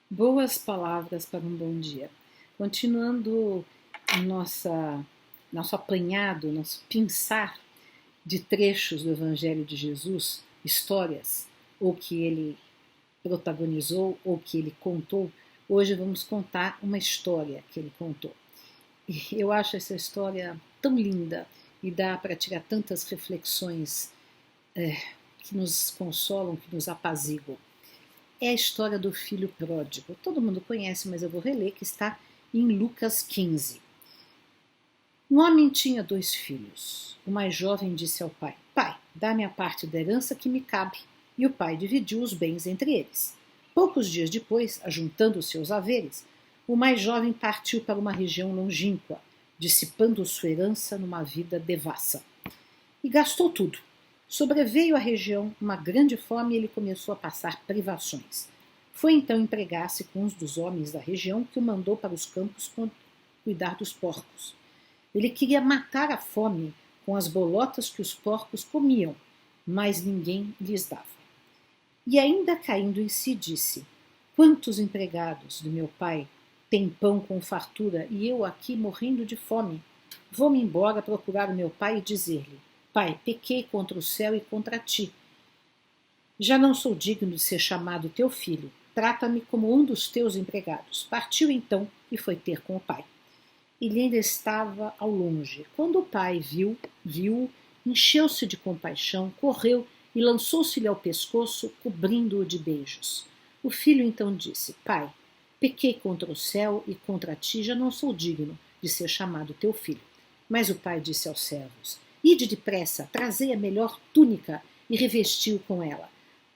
Boas palavras para um bom dia. Continuando nosso apanhado, nosso pensar de trechos do Evangelho de Jesus, histórias, ou que ele protagonizou, ou que ele contou, hoje vamos contar uma história que ele contou. E eu acho essa história tão linda e dá para tirar tantas reflexões que nos consolam, que nos apaziguam. É a história do filho pródigo. Todo mundo conhece, mas eu vou reler, que está em Lucas 15. Um homem tinha 2 filhos. O mais jovem disse ao pai: Pai, dá-me a parte da herança que me cabe. E o pai dividiu os bens entre eles. Poucos dias depois, ajuntando os seus haveres, o mais jovem partiu para uma região longínqua, dissipando sua herança numa vida devassa. E gastou tudo. Sobreveio à região uma grande fome e ele começou a passar privações. Foi então empregar-se com um dos homens da região que o mandou para os campos cuidar dos porcos. Ele queria matar a fome com as bolotas que os porcos comiam, mas ninguém lhes dava. E ainda caindo em si disse: Quantos empregados do meu pai têm pão com fartura e eu aqui morrendo de fome? Vou-me embora procurar o meu pai e dizer-lhe: Pai, pequei contra o céu e contra ti. Já não sou digno de ser chamado teu filho. Trata-me como um dos teus empregados. Partiu então e foi ter com o pai. Ele ainda estava ao longe. Quando o pai viu-o, encheu-se de compaixão, correu e lançou-se-lhe ao pescoço, cobrindo-o de beijos. O filho então disse: Pai, pequei contra o céu e contra ti, já não sou digno de ser chamado teu filho. Mas o pai disse aos servos: Ide depressa, trazei a melhor túnica e revestiu com ela.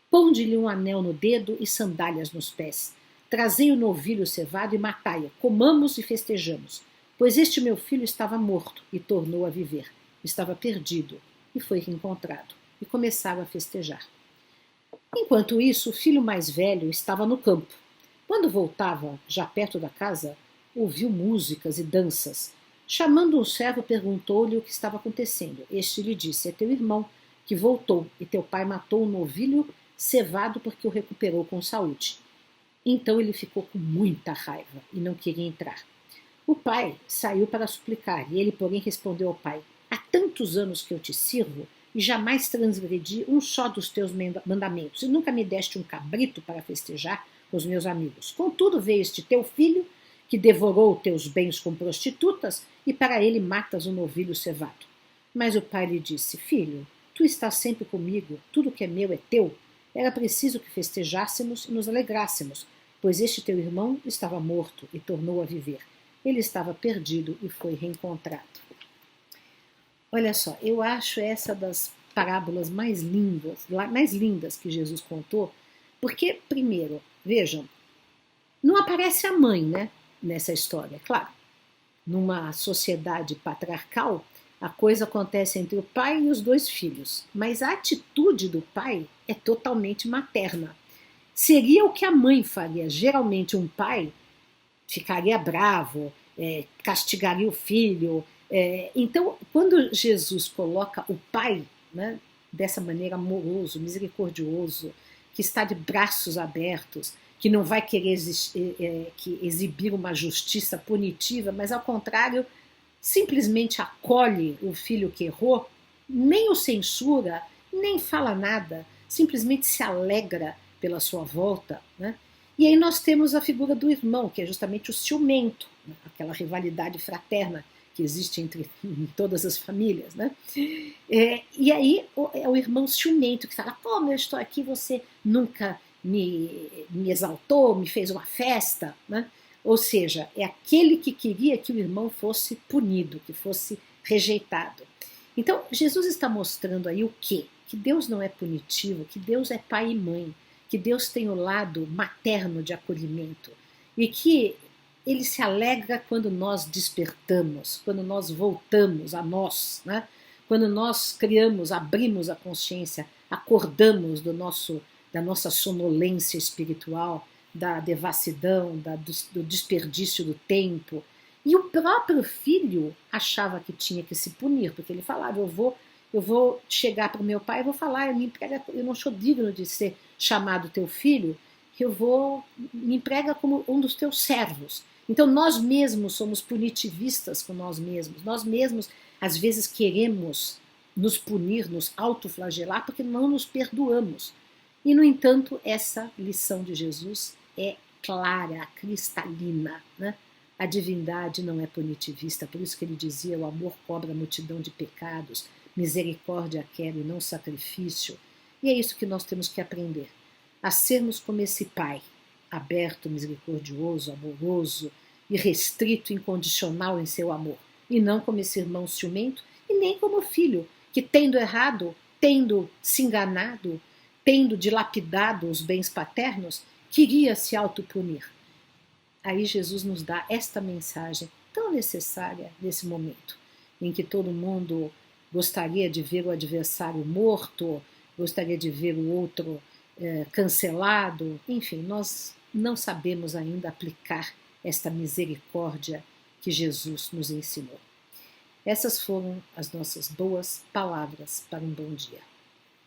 Ponde-lhe um anel no dedo e sandálias nos pés. Trazei o novilho cevado e matai-o. Comamos e festejamos. Pois este meu filho estava morto e tornou a viver. Estava perdido e foi reencontrado. E começaram a festejar. Enquanto isso, o filho mais velho estava no campo. Quando voltava, já perto da casa, ouviu músicas e danças. Chamando um servo, perguntou-lhe o que estava acontecendo. Este lhe disse: É teu irmão, que voltou, e teu pai matou um novilho cevado porque o recuperou com saúde. Então ele ficou com muita raiva e não queria entrar. O pai saiu para suplicar, e ele, porém, respondeu ao pai: Há tantos anos que eu te sirvo, e jamais transgredi um só dos teus mandamentos, e nunca me deste um cabrito para festejar com os meus amigos. Contudo, veio este teu filho, que devorou teus bens com prostitutas, e para ele matas um novilho cevado. Mas o pai lhe disse: Filho, tu estás sempre comigo, tudo que é meu é teu. Era preciso que festejássemos e nos alegrássemos, pois este teu irmão estava morto e tornou a viver. Ele estava perdido e foi reencontrado. Olha só, eu acho essa das parábolas mais lindas que Jesus contou, porque, primeiro, vejam, não aparece a mãe, né, nessa história, claro. Numa sociedade patriarcal, a coisa acontece entre o pai e os 2 filhos, mas a atitude do pai é totalmente materna. Seria o que a mãe faria. Geralmente um pai ficaria bravo, castigaria o filho. Então, quando Jesus coloca o pai, né, dessa maneira amoroso, misericordioso, que está de braços abertos, que não vai querer exibir uma justiça punitiva, mas ao contrário, simplesmente acolhe o filho que errou, nem o censura, nem fala nada, simplesmente se alegra pela sua volta, né? E aí nós temos a figura do irmão, que é justamente o ciumento, né? Aquela rivalidade fraterna que existe em todas as famílias, né? E aí é o irmão ciumento que fala: Como eu estou aqui, você nunca me exaltou, me fez uma festa, né? Ou seja, é aquele que queria que o irmão fosse punido, que fosse rejeitado. Então, Jesus está mostrando aí o quê? Que Deus não é punitivo, que Deus é pai e mãe, que Deus tem o lado materno de acolhimento e que ele se alegra quando nós despertamos, quando nós voltamos a nós, né? Quando nós criamos, abrimos a consciência, acordamos da nossa sonolência espiritual, da devassidão, do desperdício do tempo. E o próprio filho achava que tinha que se punir, porque ele falava: eu vou chegar para o meu pai e vou falar: eu não sou digno de ser chamado teu filho, eu vou, me emprega como um dos teus servos. Então nós mesmos somos punitivistas com nós mesmos às vezes queremos nos punir, nos autoflagelar, porque não nos perdoamos. E, no entanto, essa lição de Jesus é clara, cristalina, né? A divindade não é punitivista, por isso que ele dizia: o amor cobra a multidão de pecados, misericórdia quero e não sacrifício. E é isso que nós temos que aprender, a sermos como esse Pai, aberto, misericordioso, amoroso, irrestrito, incondicional em seu amor, e não como esse irmão ciumento, e nem como filho, que tendo errado, tendo se enganado, tendo dilapidado os bens paternos, queria se autopunir. Aí Jesus nos dá esta mensagem tão necessária nesse momento, em que todo mundo gostaria de ver o adversário morto, gostaria de ver o outro cancelado. Enfim, nós não sabemos ainda aplicar esta misericórdia que Jesus nos ensinou. Essas foram as nossas boas palavras para um bom dia.